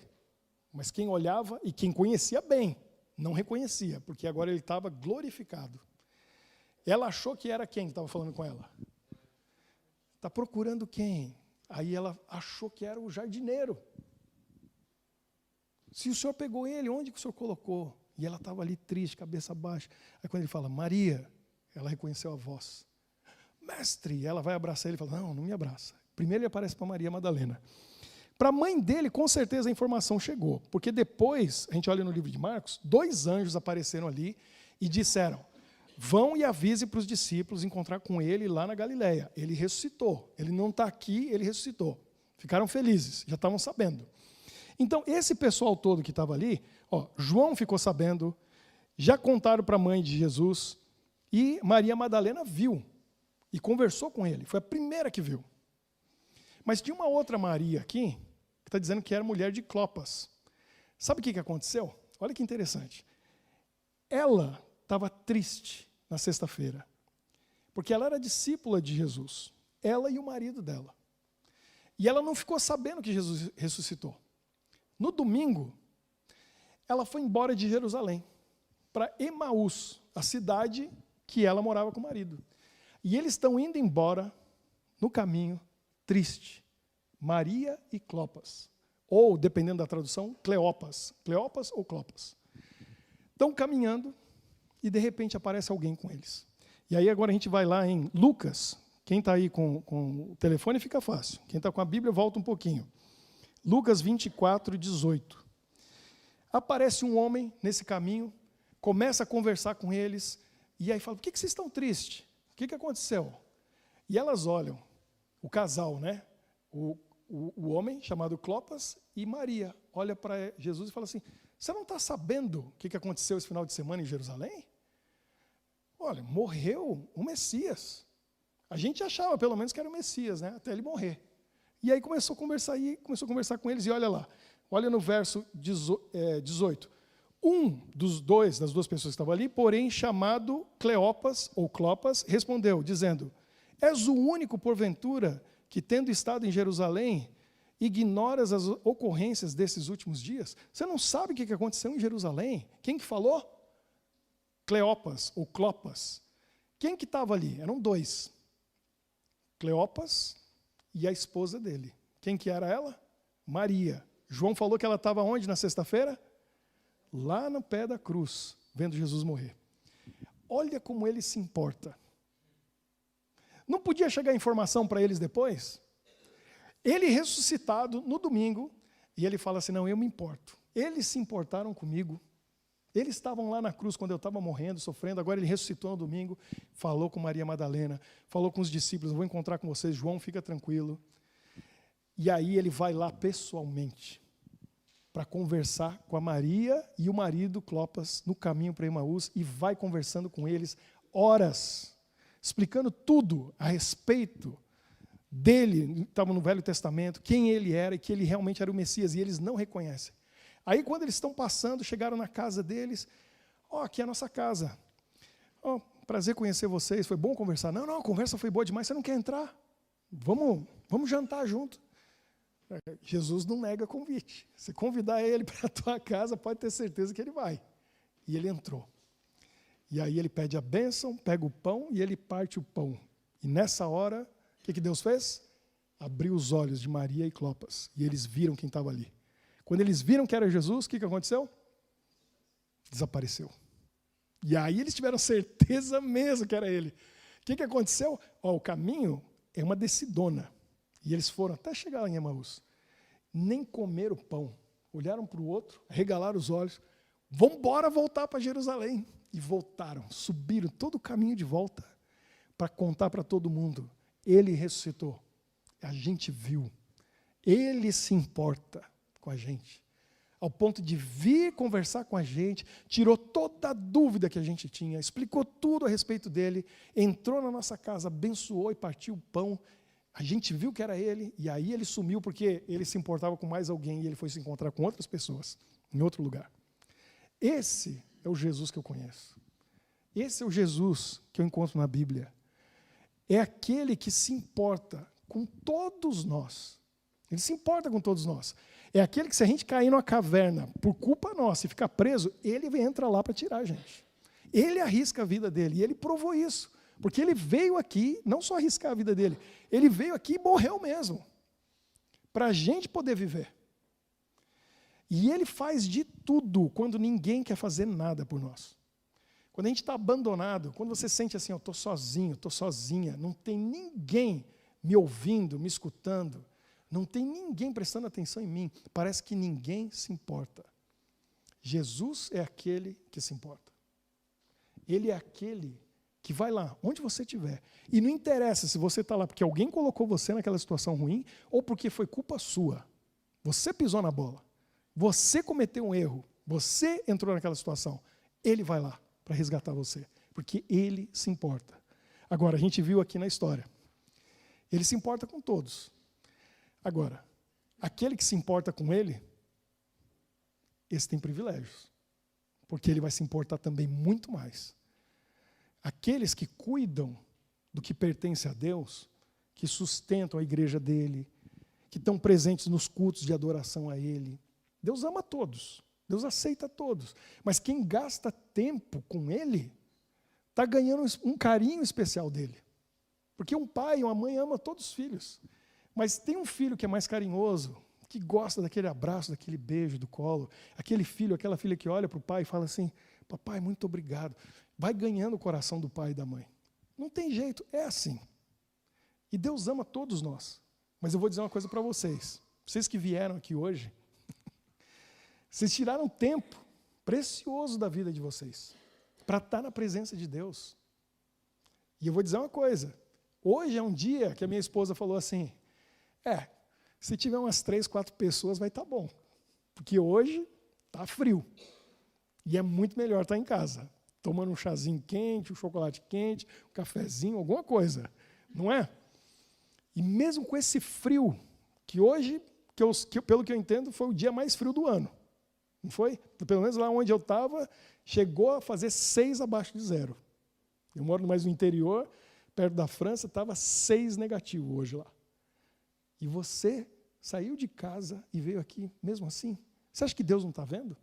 Mas quem olhava e quem conhecia bem, não reconhecia, porque agora ele estava glorificado. Ela achou que era quem estava falando com ela? Está procurando quem? Aí ela achou que era o jardineiro. Se o senhor pegou ele, onde que o senhor colocou? E ela estava ali triste, cabeça baixa. Aí quando ele fala, Maria, ela reconheceu a voz. Mestre, ela vai abraçar ele e fala, não me abraça. Primeiro ele aparece para Maria Madalena. Para a mãe dele, com certeza a informação chegou. Porque depois, a gente olha no livro de Marcos, 2 anjos apareceram ali e disseram, vão e avise para os discípulos encontrar com ele lá na Galileia. Ele ressuscitou. Ele não está aqui, ele ressuscitou. Ficaram felizes, já estavam sabendo. Então, esse pessoal todo que estava ali, João ficou sabendo, já contaram para a mãe de Jesus, e Maria Madalena viu e conversou com ele. Foi a primeira que viu. Mas tinha uma outra Maria aqui, que está dizendo que era mulher de Clopas. Sabe o que aconteceu? Olha que interessante. Ela estava triste na sexta-feira, porque ela era discípula de Jesus, ela e o marido dela. E ela não ficou sabendo que Jesus ressuscitou. No domingo, ela foi embora de Jerusalém para Emaús, a cidade que ela morava com o marido. E eles estão indo embora no caminho, triste. Maria e Clopas. Ou, dependendo da tradução, Cleopas. Cleopas ou Clopas. Estão caminhando e, de repente, aparece alguém com eles. E aí agora a gente vai lá em Lucas. Quem está aí com o telefone fica fácil. Quem está com a Bíblia volta um pouquinho. Lucas 24, 18. Aparece um homem nesse caminho, começa a conversar com eles, e aí fala, por que vocês estão tristes? O que aconteceu? E elas olham, o casal, né? O homem, chamado Clopas, e Maria, olha para Jesus e fala assim, você não está sabendo o que aconteceu esse final de semana em Jerusalém? Olha, morreu o Messias. A gente achava, pelo menos, que era o Messias, né? Até ele morrer. E aí começou a conversar com eles, e olha lá, olha no verso 18. Das duas pessoas que estavam ali, porém chamado Cleopas, ou Clopas, respondeu, dizendo, és o único, porventura, que tendo estado em Jerusalém, ignoras as ocorrências desses últimos dias? Você não sabe o que aconteceu em Jerusalém? Quem que falou? Cleopas, ou Clopas. Quem que estava ali? Eram dois. Cleopas e a esposa dele. Quem que era ela? Maria. João falou que ela estava onde na sexta-feira? Lá no pé da cruz, vendo Jesus morrer. Olha como ele se importa. Não podia chegar informação para eles depois? Ele ressuscitado no domingo, e ele fala assim, não, eu me importo. Eles se importaram comigo. Eles estavam lá na cruz quando eu estava morrendo, sofrendo, agora ele ressuscitou no domingo, falou com Maria Madalena, falou com os discípulos, vou encontrar com vocês, João, fica tranquilo. E aí ele vai lá pessoalmente, para conversar com a Maria e o marido Clopas no caminho para Emaús, e vai conversando com eles horas, explicando tudo a respeito dele, estava no Velho Testamento, quem ele era e que ele realmente era o Messias, e eles não reconhecem. Aí quando eles estão passando, chegaram na casa deles, aqui é a nossa casa, prazer conhecer vocês, foi bom conversar. Não, a conversa foi boa demais, você não quer entrar? Vamos jantar junto. Jesus não nega convite. Se convidar ele para a tua casa, pode ter certeza que ele vai. E ele entrou. E aí ele pede a bênção, pega o pão e ele parte o pão. E nessa hora, o que Deus fez? Abriu os olhos de Maria e Clopas. E eles viram quem estava ali. Quando eles viram que era Jesus, o que aconteceu? Desapareceu. E aí eles tiveram certeza mesmo que era ele. O que aconteceu? O caminho é uma descidona. E eles foram até chegar lá em Emaús. Nem comeram pão. Olharam para o outro, regalaram os olhos. Vamos embora voltar para Jerusalém. E voltaram, subiram todo o caminho de volta para contar para todo mundo. Ele ressuscitou. A gente viu. Ele se importa com a gente. Ao ponto de vir conversar com a gente, tirou toda a dúvida que a gente tinha, explicou tudo a respeito dele, entrou na nossa casa, abençoou e partiu o pão. A gente viu que era ele, e aí ele sumiu porque ele se importava com mais alguém e ele foi se encontrar com outras pessoas, em outro lugar. Esse é o Jesus que eu conheço. Esse é o Jesus que eu encontro na Bíblia. É aquele que se importa com todos nós. Ele se importa com todos nós. É aquele que, se a gente cair numa caverna por culpa nossa e ficar preso, ele entra lá para tirar a gente. Ele arrisca a vida dele, e ele provou isso. Porque ele veio aqui, não só arriscar a vida dele, ele veio aqui e morreu mesmo. Para a gente poder viver. E ele faz de tudo quando ninguém quer fazer nada por nós. Quando a gente está abandonado, quando você sente assim, eu estou sozinho, estou sozinha, não tem ninguém me ouvindo, me escutando, não tem ninguém prestando atenção em mim, parece que ninguém se importa. Jesus é aquele que se importa. Ele é aquele que vai lá, onde você estiver. E não interessa se você está lá porque alguém colocou você naquela situação ruim ou porque foi culpa sua. Você pisou na bola. você cometeu um erro, você entrou naquela situação, Ele vai lá para resgatar você, porque Ele se importa. Agora, a gente viu aqui na história, Ele se importa com todos. Agora, aquele que se importa com Ele, esse tem privilégios, porque Ele vai se importar também muito mais. Aqueles que cuidam do que pertence a Deus, que sustentam a igreja dEle, que estão presentes nos cultos de adoração a Ele, Deus ama todos, Deus aceita todos, mas quem gasta tempo com Ele, está ganhando um carinho especial dEle, porque um pai e uma mãe ama todos os filhos, mas tem um filho que é mais carinhoso, que gosta daquele abraço, daquele beijo, do colo, aquele filho, aquela filha que olha para o pai e fala assim, papai, muito obrigado, vai ganhando o coração do pai e da mãe. Não tem jeito, é assim. E Deus ama todos nós. Mas eu vou dizer uma coisa para vocês. Vocês que vieram aqui hoje, vocês tiraram tempo precioso da vida de vocês para estar na presença de Deus. E eu vou dizer uma coisa. Hoje é um dia que a minha esposa falou assim, se tiver umas 3, 4 pessoas vai estar bom. Porque hoje está frio. E é muito melhor estar em casa, tomando um chazinho quente, um chocolate quente, um cafezinho, alguma coisa. Não é? E mesmo com esse frio, que hoje, pelo que eu entendo, foi o dia mais frio do ano. Não foi? Pelo menos lá onde eu estava, chegou a fazer 6 abaixo de 0. Eu moro mais no interior, perto da França, estava 6 negativo hoje lá. E você saiu de casa e veio aqui mesmo assim? Você acha que Deus não está vendo?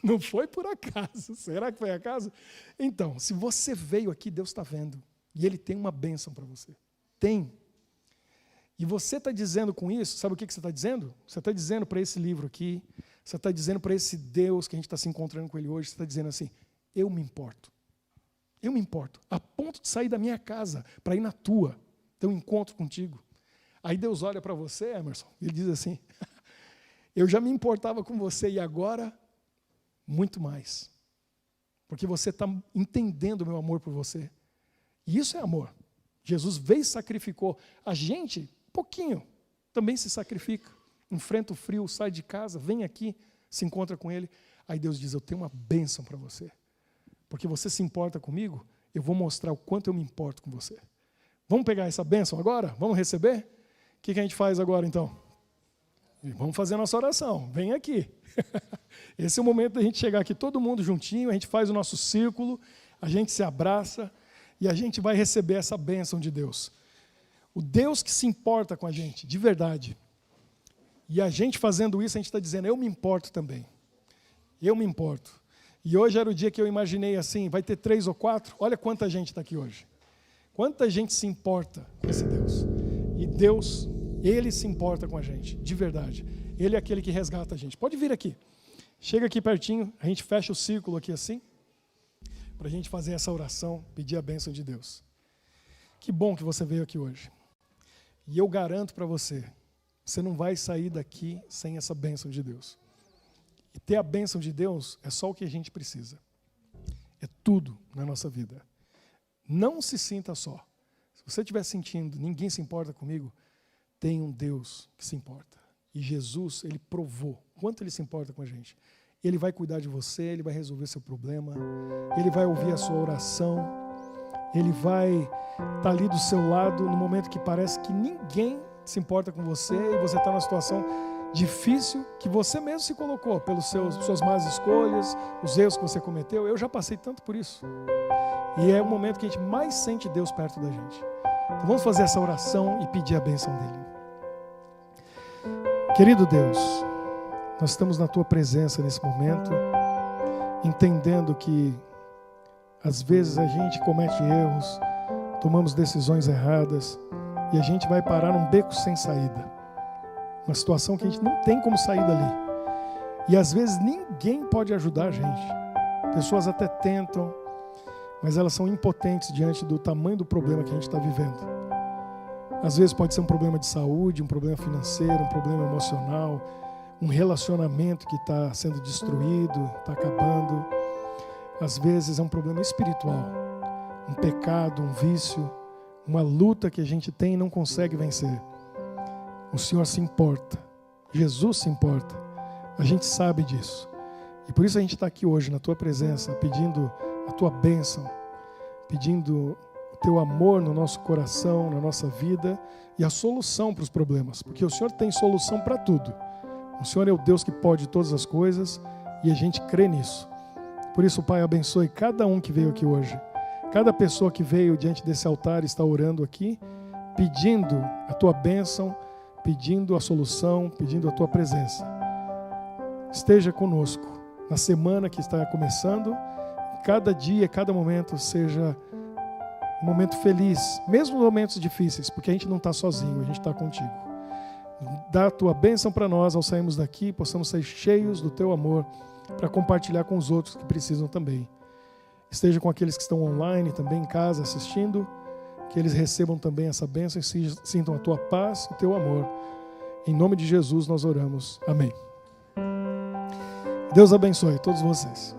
Não foi por acaso. Será que foi acaso? Então, se você veio aqui, Deus está vendo. E Ele tem uma bênção para você. Tem. E você está dizendo com isso, sabe o que você está dizendo? Você está dizendo para esse livro aqui, você está dizendo para esse Deus que a gente está se encontrando com Ele hoje, você está dizendo assim, eu me importo. Eu me importo. A ponto de sair da minha casa para ir na tua, ter um encontro contigo. Aí Deus olha para você, Emerson, e Ele diz assim, eu já me importava com você e agora, muito mais. Porque você está entendendo o meu amor por você. E isso é amor. Jesus veio e sacrificou. A gente, pouquinho, também se sacrifica. Enfrenta o frio, sai de casa, vem aqui, se encontra com Ele. Aí Deus diz, eu tenho uma bênção para você. Porque você se importa comigo, eu vou mostrar o quanto eu me importo com você. Vamos pegar essa bênção agora? Vamos receber? O que a gente faz agora então? Vamos fazer a nossa oração. Vem aqui. Esse é o momento da gente chegar aqui todo mundo juntinho, a gente faz o nosso círculo, a gente se abraça e a gente vai receber essa bênção de Deus. O Deus que se importa com a gente, de verdade. E a gente fazendo isso, a gente está dizendo, eu me importo também. Eu me importo. E hoje era o dia que eu imaginei assim, vai ter 3 ou 4, olha quanta gente está aqui hoje. Quanta gente se importa com esse Deus. E Deus, Ele se importa com a gente, de verdade. Ele é aquele que resgata a gente. Pode vir aqui. Chega aqui pertinho, a gente fecha o círculo aqui assim, para a gente fazer essa oração, pedir a bênção de Deus. Que bom que você veio aqui hoje. E eu garanto para você, você não vai sair daqui sem essa bênção de Deus. E ter a bênção de Deus é só o que a gente precisa. É tudo na nossa vida. Não se sinta só. Se você estiver sentindo, ninguém se importa comigo, tem um Deus que se importa. E Jesus, Ele provou quanto Ele se importa com a gente. Ele vai cuidar de você, Ele vai resolver seu problema, Ele vai ouvir a sua oração, Ele vai estar ali do seu lado no momento que parece que ninguém se importa com você e você está numa situação difícil que você mesmo se colocou pelas suas más escolhas, os erros que você cometeu. Eu já passei tanto por isso. E é o momento que a gente mais sente Deus perto da gente. Então vamos fazer essa oração e pedir a bênção dEle. Querido Deus, nós estamos na Tua presença nesse momento, entendendo que às vezes a gente comete erros, tomamos decisões erradas e a gente vai parar num beco sem saída. Uma situação que a gente não tem como sair dali. E às vezes ninguém pode ajudar a gente. Pessoas até tentam, mas elas são impotentes diante do tamanho do problema que a gente está vivendo. Às vezes pode ser um problema de saúde, um problema financeiro, um problema emocional, um relacionamento que está sendo destruído, está acabando. Às vezes é um problema espiritual, um pecado, um vício, uma luta que a gente tem e não consegue vencer. O Senhor se importa Jesus se importa. A gente sabe disso. E por isso a gente está aqui hoje na tua presença, pedindo a tua bênção, pedindo o teu amor no nosso coração, na nossa vida e a solução para os problemas. Porque o Senhor tem solução para tudo. O Senhor é o Deus que pode todas as coisas e a gente crê nisso. Por isso, Pai, abençoe cada um que veio aqui hoje. Cada pessoa que veio diante desse altar está orando aqui, pedindo a tua bênção, pedindo a solução, pedindo a tua presença. Esteja conosco na semana que está começando. Cada dia, cada momento seja um momento feliz, mesmo momentos difíceis, porque a gente não está sozinho, a gente está contigo. Dá a tua bênção para nós ao sairmos daqui, possamos ser cheios do teu amor para compartilhar com os outros que precisam também. Esteja com aqueles que estão online também em casa assistindo, que eles recebam também essa bênção e sintam a tua paz, o teu amor. Em nome de Jesus nós oramos. Amém. Deus abençoe todos vocês.